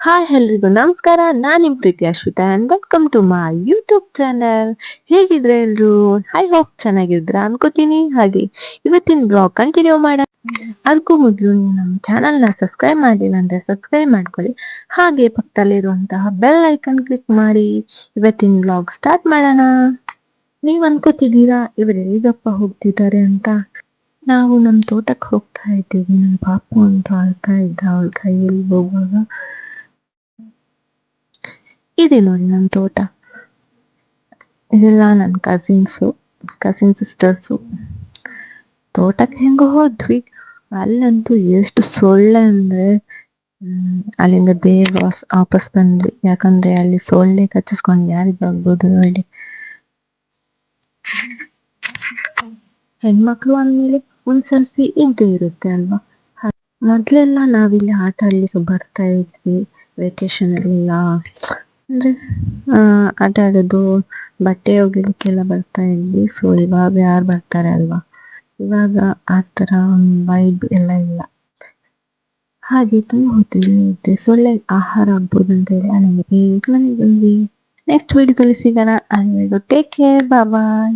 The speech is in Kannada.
ಹಾಯ್ ಎಲ್ರಿಗೂ ನಮಸ್ಕಾರ. ನಾನು ನಿಮ್ Preethi Ashwitha and welcome to my YouTube channel. ಹೇಗಿದ್ರೆ ಎಲ್ರು? ಐ ಹೋಪ್ ಚೆನ್ನಾಗಿದ್ರ ಅನ್ಕೋತೀನಿ. ಹಾಗೆ ಇವತ್ತಿನ ಬ್ಲಾಗ್ ಕಂಟಿನ್ಯೂ ಮಾಡೋಣ. ಅದಕ್ಕೂ ಮೊದಲು ನಮ್ಮ ಚಾನಲ್ನ ಸಬ್ಸ್ಕ್ರೈಬ್ ಮಾಡಿಲ್ಲ ಅಂದ್ರೆ ಸಬ್ಸ್ಕ್ರೈಬ್ ಮಾಡ್ಕೊಳ್ಳಿ. ಹಾಗೆ ಪಕ್ಕದಲ್ಲಿರುವಂತಹ ಬೆಲ್ ಐಕನ್ ಕ್ಲಿಕ್ ಮಾಡಿ. ಇವತ್ತಿನ ಬ್ಲಾಗ್ ಸ್ಟಾರ್ಟ್ ಮಾಡೋಣ. ನೀವ್ ಅನ್ಕೋತಿದ್ದೀರಾ ಇವರೆಲ್ಲಿಗಪ್ಪ ಹೋಗ್ತಿದ್ದಾರೆ ಅಂತ. ನಾವು ನಮ್ಮ ತೋಟಕ್ಕೆ ಹೋಗ್ತಾ ಇದ್ದೀವಿ. ನಮ್ಮ ಪಾಪು ಅಂತ ಅಳ್ತಾ ಇದ್ದ ಅವಳ ಕೈಯಲ್ಲಿ ಹೋಗುವಾಗ. ಇದೆ ನೋಡಿ ನಮ್ಮ ತೋಟ. ಇದೆಲ್ಲ ನನ್ನ ಕಸಿನ್ ಸಿಸ್ಟರ್ಸು. ತೋಟಕ್ಕೆ ಹೆಂಗೋ ಹೋದ್ವಿ. ಅಲ್ಲಂತೂ ಎಷ್ಟು ಸೊಳ್ಳೆ ಅಂದ್ರೆ ಅಲ್ಲಿಂದ ಬೇಗ ವಾಪಸ್ ಬಂದ್ವಿ. ಯಾಕಂದ್ರೆ ಅಲ್ಲಿ ಸೊಳ್ಳೆ ಕಚ್ಚಿಸ್ಕೊಂಡು ಯಾರಿಗಾಗ್ಬೋದು ಹೇಳಿ. ಹೆಣ್ಮಕ್ಳು ಅಂದ್ಮೇಲೆ ಒಂದ್ ಸ್ವಲ್ಪ ಇದ್ದೇ ಇರುತ್ತೆ ಅಲ್ವಾ. ಮೊದ್ಲೆಲ್ಲ ನಾವಿಲ್ಲಿ ಆಟ ಆಡ್ಲಿಕ್ಕೆ ಬರ್ತಾ ಇದ್ವಿ. ವೆಕೇಶನ್ ಎಲ್ಲ ಅಂದ್ರೆ ಆಟ ಆಡೋದು, ಬಟ್ಟೆ ಒಗಿಲಿಕ್ಕೆಲ್ಲ ಬರ್ತಾ ಇದ್ವಿ. ಸೊ ಇವಾಗ ಯಾರು ಬರ್ತಾರೆ ಅಲ್ವಾ. ಇವಾಗ ಆತರ ವೈಬ್ ಎಲ್ಲ ಇಲ್ಲ. ಹಾಗೆ ತುಂಬ ಹೊತ್ತಿದೆ ಸೊಳ್ಳೆ ಆಹಾರ ಆಗ್ಬೋದು ಅಂತ ಹೇಳಿ ನನಗೆ ಮನೆಗೆ ಬಂದ್ವಿ. ನೆಕ್ಸ್ಟ್ ವಿಡಿಯೋದಲ್ಲಿ ಸಿಗೋಣ. ಅಲ್ಲಿವರೆಗೂ ಟೇಕ್ ಕೇರ್, ಬಾಯ್.